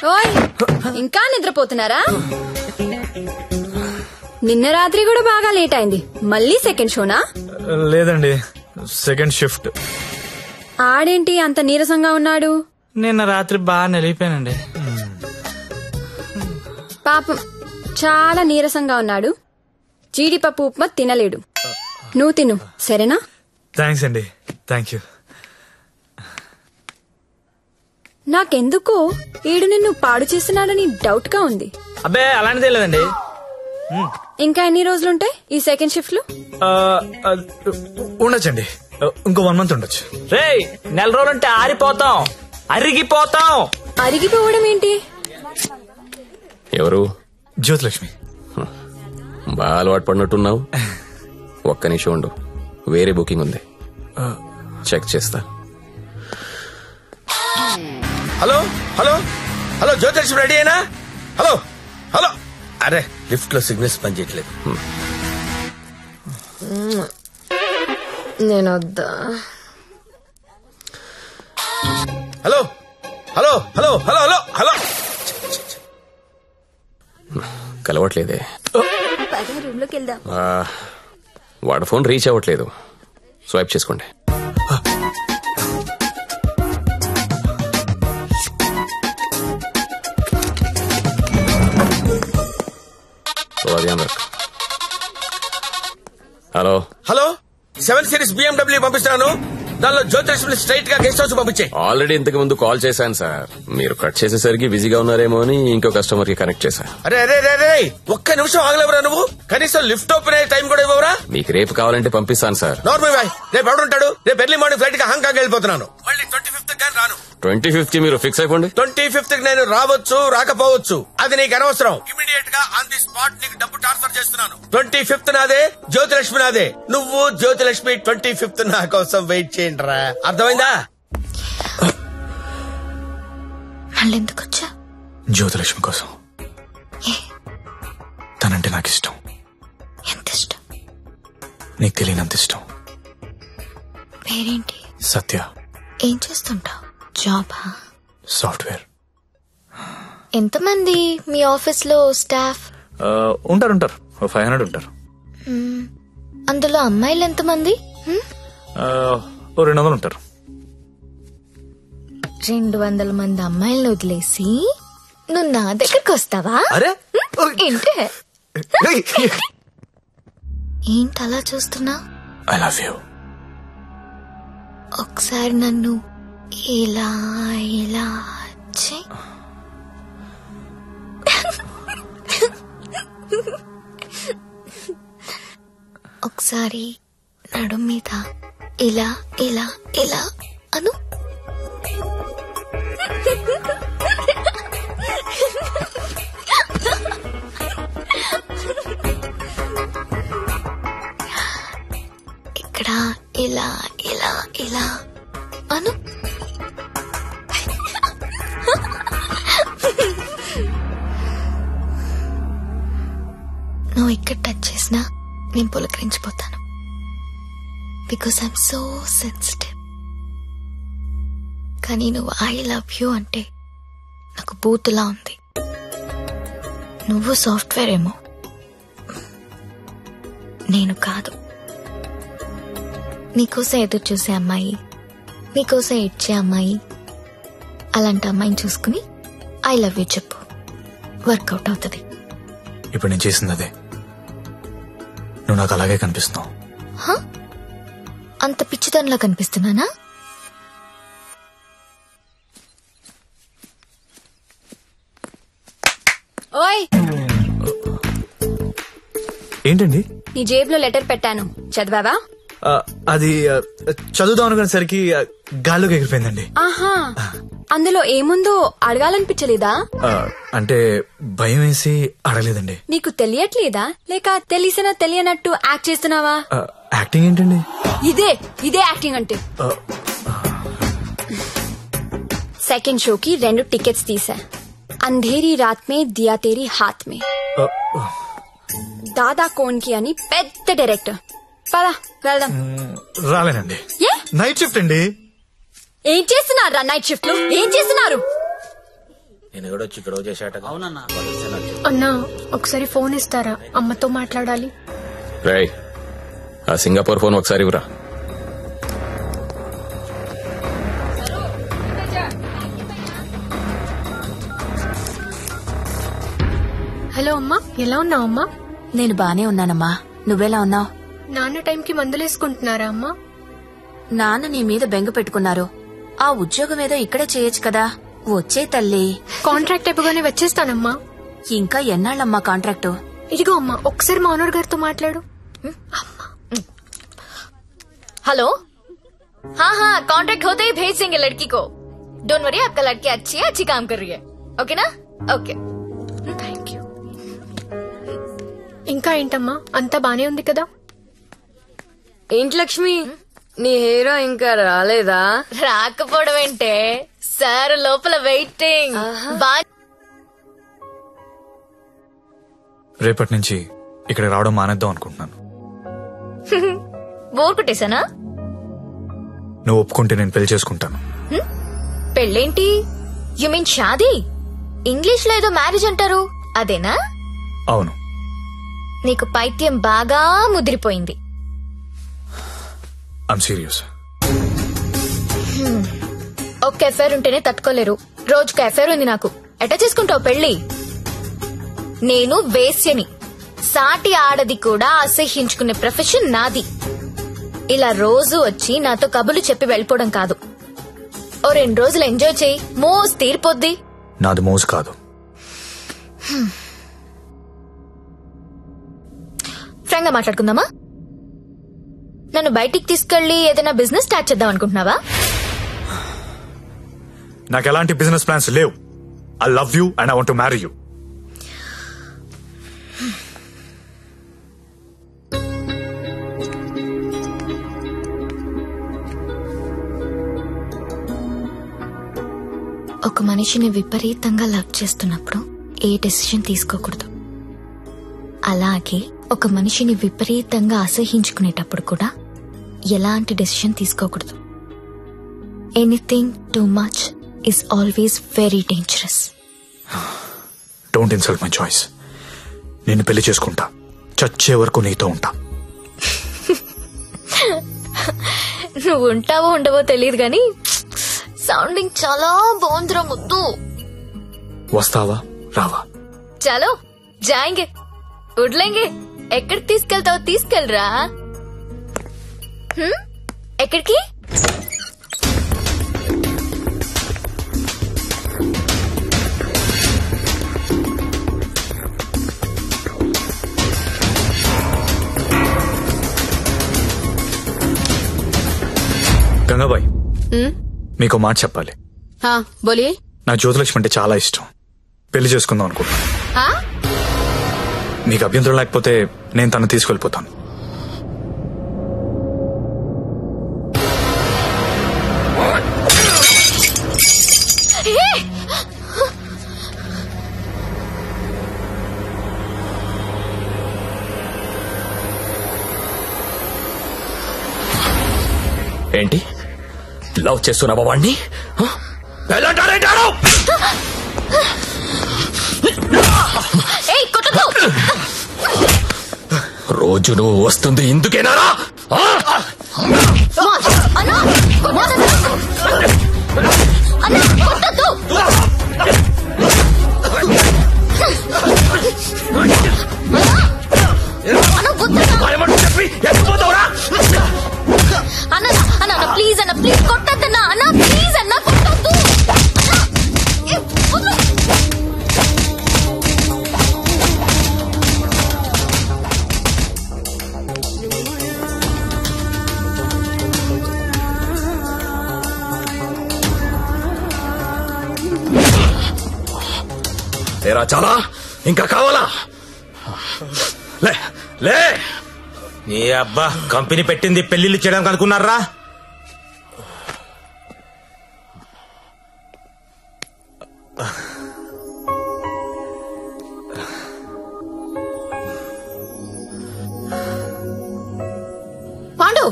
ఓయ్ ఇంకా నిద్రపోతున్నారా? నిన్న రాత్రి కూడా బాగా లేట్ అయింది. మళ్ళీ సెకండ్ షోనా? లేదండి, సెకండ్ షిఫ్ట్. ఆడేంటి అంత నీరసంగా ఉన్నాడు? నిన్న రాత్రి బాగా నలిగిపోయానండి. పాపం చాలా నీరసంగా ఉన్నాడు. జీడిపప్పు ఉప్మా తినలేడు. నువ్వు తిను సరేనా? థ్యాంక్స్ అండి. Thank you. నాకెందుకో ఈడు నిన్ను పాడు చేస్తున్నాడని డౌట్ గా ఉంది. అబ్బే అలాంటిదే లేదండి. ఇంకా ఎన్ని రోజులుంటాయి ఈ సెకండ్ షిఫ్ట్ లు? ఉండొచ్చండి, ఇంకో 1 month ఉండొచ్చు. రే, నెల రోజులంటే ఆరిపోతాం, అరిగిపోతాం. అరిగిపోవడం ఏంటి? ఎవరు? జ్యోతిలక్ష్మి. బాగా అలవాటు పడినట్టున్నావు. ఒక్క నిమిషం ఉండు, వేరే బుకింగ్ ఉంది, చెక్ చేస్తా. Hello hello hello, Jyothilakshmi ready అయినా? Hello hello. అరే లిఫ్ట్ లో సిగ్నల్స్ పనిచేయట్లేదు. నేను వద్దా? Hello hello hello hello hello hello. కలవట్లేదే. రూమ్ లోకి వెళ్దాం. వాడి ఫోన్ రీచ్ అవ్వట్లేదు, స్వైప్ చేసుకోండి. హలో హలో, 7 Series BMW పంపిస్తున్నాను. దానిలో జ్యోతిలక్ష్మి స్ట్రైట్ గా గెస్ట్ హౌస్ పంపించే. ఆల్రెడీ ఇంతకు ముందు కాల్ చేశాను సార్. మీరు కట్ చేసేసరికి బిజీగా ఉన్నారేమో అని ఇంకో కస్టమర్ కి కనెక్ట్ చేశా. అరే అరే అరే, ఒక్క నిమిషం ఆగలేవరా నువ్వు? కనీసం లిఫ్ట్ ఓపెన్ అయ్యే టైం కూడా ఇవ్వరా? మీకు రేపు కావాలంటే పంపిస్తాను సార్. నార్మల్ బాయ్, రేపు ఎవడుంటాడు? రేపు ఎర్లీ మార్నింగ్ ఫ్లైట్ గా హాంకాంగ్ వెళ్ళిపోతున్నాను. మళ్ళీ 25th కానీ రాను. 25th మీరు ఫిక్స్ అయిపోండి. 25th నేను రావచ్చు రాకపోవచ్చు, అది నీకు అనవసరం. ఇమీడియట్ గా ఆన్ ది స్పాట్ నీకు డబ్బు ట్రాన్స్ఫర్ చేస్తున్నాను. 25th నాదే, జ్యోతిలక్ష్మి నాదే. నువ్వు జ్యోతిలక్ష్మి 25th నా కోసం వెయిట్ చేయండి రా. అర్థమైందా? మళ్ళెందుకు వచ్చా? జ్యోతిలక్ష్మి కోసం. తనంటే నాకు ఇష్టం. ఎంత ఇష్టం? నీకు తెలియనంత ఇష్టం. పేరేంటి? సత్య. ఏం చేస్తుంటావు? జాబా? సాఫ్ట్వేర్. ఎంతమంది మీ ఆఫీస్ లో స్టాఫ్? ఉంటారు 500 ఉంటారు. అందులో అమ్మాయిలు ఎంతమంది? 200 ఉంటారు. 200 మంది అమ్మాయిలను వదిలేసి నువ్వు నా దగ్గరకు వస్తావా? అరే ఏంటి ఏంటి అలా చూస్తున్నా? I love you. ఒకసారి నన్ను ఇలా ఇలా చెయ్. ఒకసారి నడుం మీద ఇలా ఇలా ఇలా అను. ఇక్కడ ఇలా ఇలా ఇలా అను. నువ్వు ఇక్కడ టచ్ చేసినా నేను పులకరించిపోతాను. Because I'm so sensitive. కానీ నువ్వు ఐ లవ్ యూ అంటే నాకు బూతులా ఉంది. నువ్వు సాఫ్ట్వేర్ ఏమో, నేను కాదు. నీకోసం ఎదురు చూసే అమ్మాయి, నీకోసం ఇచ్చే అమ్మాయి, అలాంటి అమ్మాయిని చూసుకుని ఐ లవ్ యూ చెప్పు, వర్కౌట్ అవుతుంది. ఇప్పుడు నేను చేసింది అదే. నువ్వు నాకు అలాగే కనిపిస్తున్నావు. అంత పిచ్చితనంలా కనిపిస్తున్నానా? ఓయ్, ఏంటండి? నీ జేబులో లెటర్ పెట్టాను, చదివావా? అది చదువుదాం అనుకునేసరికి గాల్లోకి ఎగిరిపోయిందండి. ఆహా, అందులో ఏముందో అడగాలనిపించలేదా? అంటే భయం వేసి అడగలేదండి. నీకు తెలియట్లేదా, లేక తెలిసినా తెలియనట్టు యాక్ట్ చేస్తున్నావా? యాక్టింగ్ ఏంటండి? ఇదే యాక్టింగ్ అంటే. సెకండ్ షోకి 2 టికెట్స్ తీసా. అంధేరీ రాత్ మే దియా తేరీ హాత్ మే. దాదా కోన్కి అని పెద్ద డైరెక్టర్. పదా వెళ్దాం. రాలేనండి, నైట్ షిఫ్ట్ అండి. ఏం చేస్తున్నారా నైట్ షిఫ్ట్ లో? ఏం చేస్తున్నారు? నేను కూడా వచ్చి గొడవ చేశాట. అవునన్నా. అన్నా ఒకసారి ఫోన్ ఇస్తారా, అమ్మతో మాట్లాడాలి. రేయ్, ఆ సింగపూర్ ఫోన్ ఒకసారి ఇవ్వరా. హలో అమ్మా, ఎలా ఉన్నావు అమ్మా? నేను బానే ఉన్నానమ్మా, నువ్వెలా ఉన్నావు? నాన్న టైంకి మందులేసుకుంటున్నారా అమ్మా? నాన్న నీ మీద బెంగ పెట్టుకున్నారు. ఆ ఉద్యోగం ఏదో ఇక్కడే చేయొచ్చు కదా. వచ్చే తల్లి. కాంట్రాక్ట్ అయిపోగానే వచ్చేస్తానమ్మా. ఇంకా ఎన్నాళ్ళమ్మా కాంట్రాక్టు? ఇదిగో అమ్మా, ఒకసారి మా ఓనర్ గారితో మాట్లాడు. हेलो, हाँ हाँ कॉन्ट्रैक्ट होते ही भेज देंगे लड़की को. डोंट वरी, आपका लड़की अच्छी काम कर रही है. ओके ना? Okay, thank you. ఇంకా ఏంటమ్మా, అంతా బానే ఉంది కదా? ఏంటి లక్ష్మి, నీ హీరో ఇంకా రాలేదా? రాకపోవడం ఏంటే సార్, లోపల వెయిటింగ్. రేపటి నుంచి ఇక్కడ రావడం మానేద్దాం అనుకుంటున్నాను. బోర్ కొట్టేశానా? నువ్వు ఒప్పుకుంటే నేను పెళ్లి చేసుకుంటాను. పెళ్ళేంటి? You mean shaadi? ఇంగ్లీష్ లో ఏదో మ్యారేజ్ అంటారు, అదేనా? అవును. నీకు పైత్యం బాగా ముదిరిపోయింది. I'm serious. ఒక్క ఎఫైర్ ఉంటేనే తట్టుకోలేరు, రోజుకు ఎఫైర్ ఉంది నాకు. ఎట్టా చేసుకుంటావు పెళ్లి? నేను వేశ్యని, సాటి ఆడది కూడా అసహ్యించుకునే ప్రొఫెషన్ నాది. ఇలా రోజు వచ్చి నాతో కబులు చెప్పి వెళ్ళిపోవడం కాదు. ఓ 2 రోజులు ఎంజాయ్ చేయి, మోజ్ తీరిపోద్ది. నాది మోజు కాదు. ఫ్రాంక్ గా మాట్లాడుకుందామా? నన్ను బయటికి తీసుకెళ్లి ఏదైనా బిజినెస్ స్టార్ట్ చేద్దాం అనుకుంటున్నావా? నాకు ఎలాంటి బిజినెస్ ప్లాన్స్ లేవు. I love you and I want to marry you. ఒక మనిషిని విపరీతంగా లవ్ చేస్తున్నప్పుడు ఏ డెసిషన్ తీసుకోకూడదు. అలాగే ఒక మనిషిని విపరీతంగా అసహించుకునేటప్పుడు కూడా ఎలాంటి డెసిషన్ తీసుకోకూడదు. Anything too much is always very dangerous. Don't insult my choice. నేను పెళ్లి చేసుకుంటా, చచ్చే వరకు నీతో ఉంటా. నువ్వు ఉంటావో ఉండవో తెలియదు గాని సౌండింగ్ చాలా బాగుందిరా ముద్దు. వస్తావా రావా? చలో జాయింగే, వడ్లేంగే. ఎక్కడికి తీసుకెళ్తావో తీసుకెళ్ళరా. ఎక్కడికి? గంగాబాయ్, మీకు మాట చెప్పాలి. బోలియే. నాకు జ్యోతిలక్ష్మి అంటే చాలా ఇష్టం. పెళ్లి చేసుకుందాం అనుకుంటున్నా. మీకు అభ్యంతరం లేకపోతే నేను తను తీసుకెళ్లిపోతాను. ఏంటి లవ్ చేస్తున్నావా వాణ్ణి? రోజు నువ్వు వస్తుంది ఇందుకేనారా? అన్న ప్లీజ్ అన్న, ప్లీజ్ కొట్టద్దన్నా అన్న, ప్లీజ్ అన్న కొట్టద్దు. తేరా చాలా ఇంకా కావాలా? లే లే. ఏ అబ్బా, కంపెనీ పెట్టింది పెళ్లిళ్ళు చేయడానికి అనుకున్నారా? పాండు,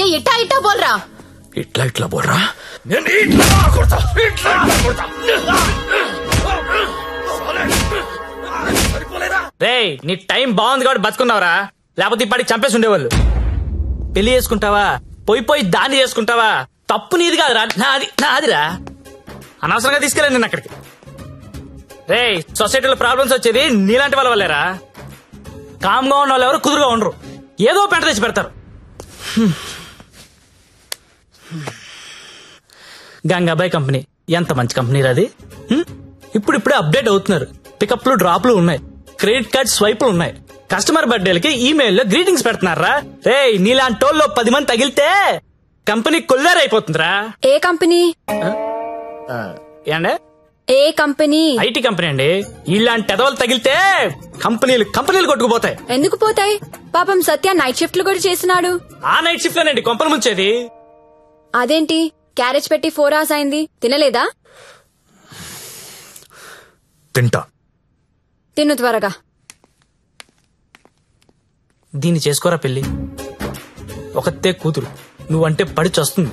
ఏ ఇట్టా ఇట్టా బోల్రా. ఇట్లా ఇట్లా బోల్రా. నేను ఇట్లా కొడతా, ఇట్లా కొడతా. రేయ్ నీ టైం బాగుంది కాబట్టి బతుకున్నావురా, లేకపోతే ఇప్పటికి చంపేసి ఉండేవాళ్ళు. పెళ్లి చేసుకుంటావా, పోయి దాన్ని చేసుకుంటావా, తప్పు నీది కాదురా, నాదిరా. అనవసరంగా తీసుకెళ్ళాను నేను అక్కడికి. రేయ్ సొసైటీలో ప్రాబ్లమ్స్ వచ్చేది నీలాంటి వాళ్ళ వల్లేరా. కామ్గా ఉన్న వాళ్ళు ఎవరు కుదురుగా ఉండరు, ఏదో పెంట తెచ్చి పెడతారు. గంగాబాయ్ కంపెనీ ఎంత మంచి కంపెనీ రాది. ఇప్పుడిప్పుడే అప్డేట్ అవుతున్నారు. పికప్లు డ్రాప్లు ఉన్నాయి, క్రెడిట్ కార్డ్ స్వైపులు ఉన్నాయి. కస్టమర్ బర్త్డేలకి ఈమెయిల్లో గ్రీటింగ్స్ పెడుతున్నారా. రే నీలాంటి వాళ్ళు 10 మంది తగిలితే కంపెనీ కొల్లారైపోతుందిరా. ఏ కంపెనీ? ఏండే ఏ కంపెనీ? ఐటీ కంపెనీ అండి. ఇలాంటి ఎదవలు తగిలితే కంపెనీలు కొట్టుకుపోతాయి. ఎందుకు పోతాయి? పాపం సత్య నైట్ షిఫ్ట్లు కూడా చేస్తున్నాడు. ఆ నైట్ షిఫ్ట్ లోనండి కొంపలు ముంచేది. అదేంటి క్యారేజ్ పెట్టి 4 hours అయింది, తినలేదా? తింటా. తిను త్వరగా. దీన్ని చేసుకోరా పెళ్లి. ఒకతే కూతురు, నువ్వంటే పడి చస్తుంది.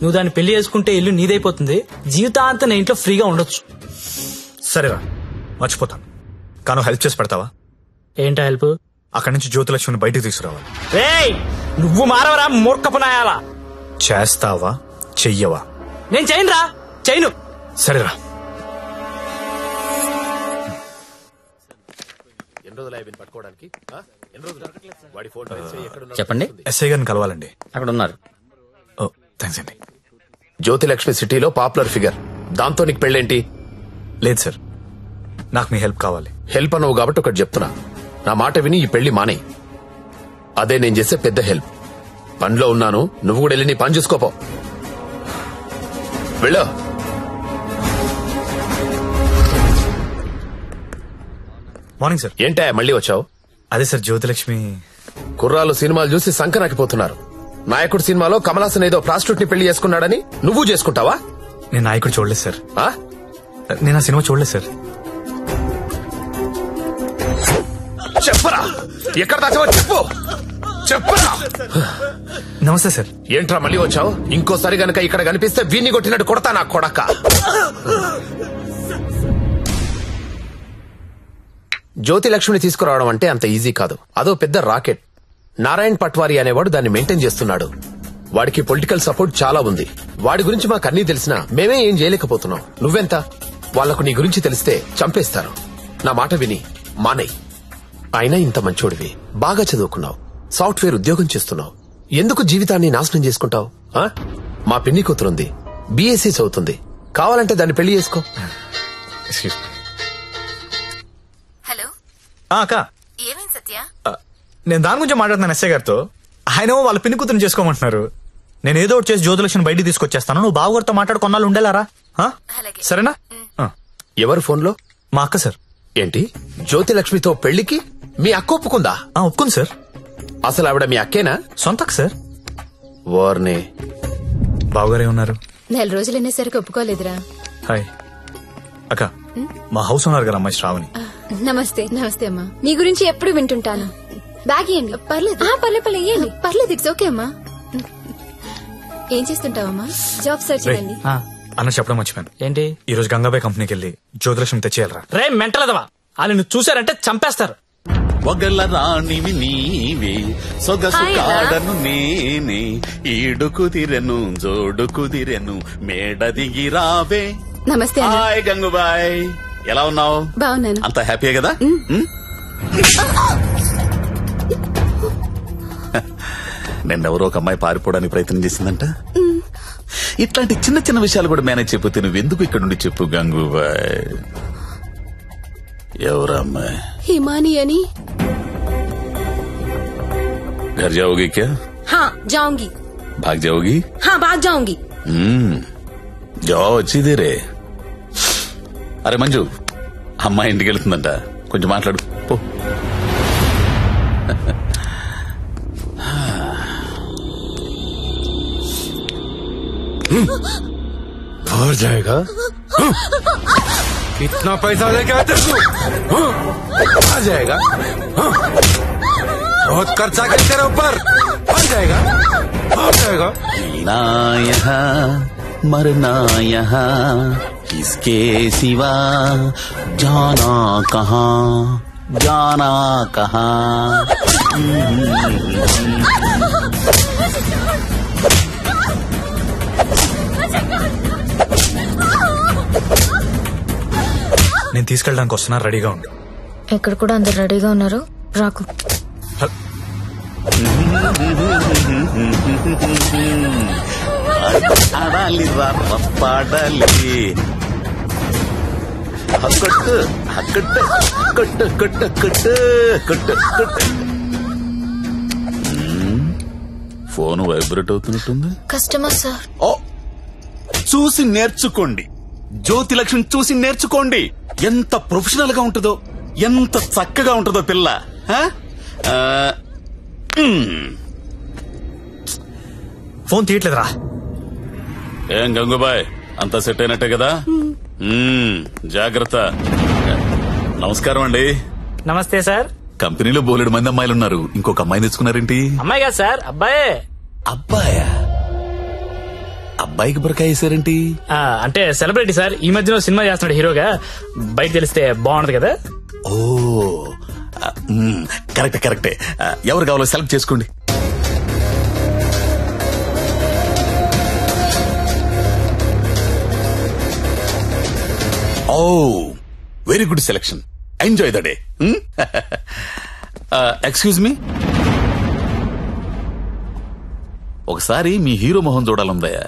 నువ్వు దాన్ని పెళ్లి చేసుకుంటే ఇల్లు నీదైపోతుంది, జీవితాంతం నా ఇంట్లో ఫ్రీగా ఉండొచ్చు. సరేరా మర్చిపోతాను, కానీ హెల్ప్ చేసి పెడతావా? ఏంటా హెల్ప్? అక్కడి నుంచి జ్యోతిలక్ష్మిని బయటికి తీసుకురావాలి. రేయ్ నువ్వు మారవరా మూర్ఖపు నాయాలా. చేస్తావా చెయ్యవా? నేను చేయనురా, చేయను. సరేరా. చెప్పండి. ఎస్ఐ గారిని కలవాలండి. అక్కడ ఉన్నారు. ఓ థ్యాంక్స్ అండి. జ్యోతిలక్ష్మి సిటీలో పాపులర్ ఫిగర్, దాంతో నీకు పెళ్ళేంటి? లేదు సార్, నాకు మీ హెల్ప్ కావాలి. హెల్ప్ అనవు కాబట్టి ఒకటి చెప్తున్నా, నా మాట విని ఈ పెళ్లి మానే. అదే నేను చేసే పెద్ద హెల్ప్. పనిలో ఉన్నాను, నువ్వు కూడా వెళ్ళి నీ పని చూసుకోపో. వెళ్ళు. Morning sir. ఏంటా మళ్ళీ వచ్చావు? అదే సార్ జ్యోతిలక్ష్మి. కుర్రాలు సినిమాలు చూసి సంకనాకిపోతున్నారు. నాయకుడు సినిమాలో కమల్ హాసన్ ఏదో ప్రాస్టిట్యూట్ ని పెళ్లి చేసుకున్నాడని నువ్వు చేసుకుంటావా? నేను నాయకుడు చూడలేదు సార్. ఆ? నేను ఆ సినిమా చూడలేదు సార్. చెప్పరా, ఎక్కడ దాచావో చెప్పు. చెప్పరా. నమస్తే సార్. ఏంట్రా మళ్ళీ వచ్చావు? ఇంకోసారి గనక ఇక్కడ కనిపిస్తే వీణ్ణి కొట్టినట్టు కొడతా నా కొడక. జ్యోతిలక్ష్మిని తీసుకురావడం అంటే అంత ఈజీ కాదు, అదో పెద్ద రాకెట్. నారాయణ్ పట్వారీ అనేవాడు దాన్ని మెయింటైన్ చేస్తున్నాడు. వాడికి పొలిటికల్ సపోర్ట్ చాలా ఉంది. వాడి గురించి మాకు అన్నీ తెలిసినా మేమే ఏం చేయలేకపోతున్నాం. నువ్వెంత? వాళ్లకు నీ గురించి తెలిస్తే చంపేస్తారు. నా మాట విని మానేయ్. అయినా ఇంత మంచోడివి, బాగా చదువుకున్నావు, సాఫ్ట్వేర్ ఉద్యోగం చేస్తున్నావు, ఎందుకు జీవితాన్ని నాశనం చేసుకుంటావు? మా పిన్ని కూతురుంది, బీఎస్సీ చదువుతుంది, కావాలంటే దాన్ని పెళ్లి చేసుకో. హలో అక్క, ఏమేం సత్య? నేను దాని గురించి మాట్లాడుతున్నాను ఎస్ఐ గారితో. ఆయన వాళ్ళ పిన్ని కూతురుని చేసుకోమంటున్నారు. నేను ఏదో ఒకటి చేసి జ్యోతిలక్ష్మిని బయటికి తీసుకొచ్చేస్తాను. నువ్వు బావగారితో మాట్లాడు, కొన్నాళ్ళు ఉండేలారా? సరేనా? ఎవరు ఫోన్లో? మా అక్క సార్. ఏంటి, జ్యోతిలక్ష్మితో పెళ్లికి మీ అక్క ఒప్పుకుందా? ఒప్పుకుంది సార్. అసలు ఆవిడ మీ అక్కేనా? సొంత అక్క సార్. వార్నే. బావగారే ఉన్నారు. 4 రోజులు అనేసరికి ఒప్పుకోలేదురా. హాయ్ అక్క, మా హౌస్ ఓనర్ గారు అమ్మాయి శ్రావణి. నమస్తే. నమస్తే అమ్మా. మీ గురించి ఎప్పుడు వింటుంటాను. బ్యాగ్ ఇయ్యండి. పర్లేదు పర్లేదు ఇయ్యండి. పర్లేదు, ఇట్స్ ఓకే అమ్మా. ఏం చేస్తుంటావమ్మా? జాబ్ సర్చ్ అండి. అన్న చెప్పడం మర్చిపోయాను. ఏంటి? ఈ రోజు గంగాబాయ్ కంపెనీకి వెళ్ళి జ్యోతిలక్ష్మి తెచ్చేయాలరా. రే మెంటలదవా, వాళ్ళు నువ్వు చూసారంటే చంపేస్తారు. ఒగల రాణివి నీవే, సొగసు కాడను నేనే, ఈడు కుదిరెను జోడు కుదిరెను, మేడ దిగి రావే. నమస్తే అన్న. హాయ్ గంగుబాయ్, ఎలా ఉన్నావు? బాగున్నాను. అంత హ్యాపీయే కదా? నిన్నెవరో ఒక అమ్మాయి పారిపోవడానికి ప్రయత్నం చేసిందంట. ఇట్లాంటి చిన్న చిన్న విషయాలు కూడా మేనేజ్ చెప్పితే నువ్వెందుకు ఇక్కడ నుండి చెప్పు గంగూబాయ్. ఎవరా అమ్మాయి? హిమాని అని. घर जाओगी क्या? हाँ जाऊंगी. भाग जाओगी? हाँ भाग जाऊंगी. जाओ अच्छी देरे. అరే మంజు, అమ్మాయి ఇంటికి వెళ్తుందంట, కొంచెం మాట్లాడు పో. और जाएगा? कितना पैसा लेके आते तू? आ जाएगा? बहुत खर्चा कर तेरे ऊपर. आ जाएगा? आ जाएगा? ना यहाँ मरना यहाँ, किसके सिवा जाना कहाँ. జానా కహా. నేను తీసుకెళ్ళడానికి వస్తున్నా, రెడీగా ఉండు. ఇక్కడ కూడా అందరు రెడీగా ఉన్నారు, రాకు. ఆడాలి పాడాలి. కొట్టు కొట్టు కొట్టు కొట్టు కొట్టు కొట్టు కొట్టు. ఫోన్ వైబ్రేట్ అవుతున్నట్టుంది. Customer sir. ఓ, చూసి నేర్చుకోండి, జ్యోతి లక్ష్మి చూసి నేర్చుకోండి. ఎంత ప్రొఫెషనల్ గా ఉంటుందో, ఎంత చక్కగా ఉంటుందో పిల్ల. ఫోన్ తీయట్లేదురా. ఏం గంగుబాయ్, అంతా సెట్ అయినట్టే కదా? జాగ్రత్త. నమస్కారం అండి. నమస్తే సార్. కంపెనీలో బోలెడు మంది అమ్మాయిలు ఉన్నారు, ఇంకొక అమ్మాయిని తెచ్చుకున్నారేంటి? అమ్మాయి కాదు సార్, అబ్బాయే. అబ్బాయా? అబ్బాయికి బురకాయ వేసారేంటి? అంటే సెలబ్రిటీ సార్, ఈ మధ్యలో సినిమా చేస్తున్నాడు హీరోగా, బయట తెలిస్తే బాగుండదు కదా. ఓ కరెక్టే కరెక్టే. ఎవరు కావాలో సెలెక్ట్ చేసుకోండి. Oh very good selection. Enjoy the day. Excuse me, ఒకసారి మీ హీరో మొహం చూడాలందయ్యా.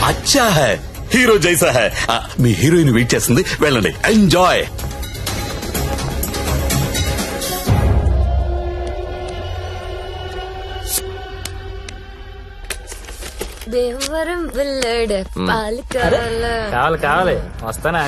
అచ్చా హై, హీరో జైసా హై. మీ హీరోయిన్ వెయిట్ చేస్తుంది, వెళ్ళండి. ఎంజాయ్. దేవరం వెళ్ళాడు పాలు కావాలా? కావాలి కావాలి, వస్తానా?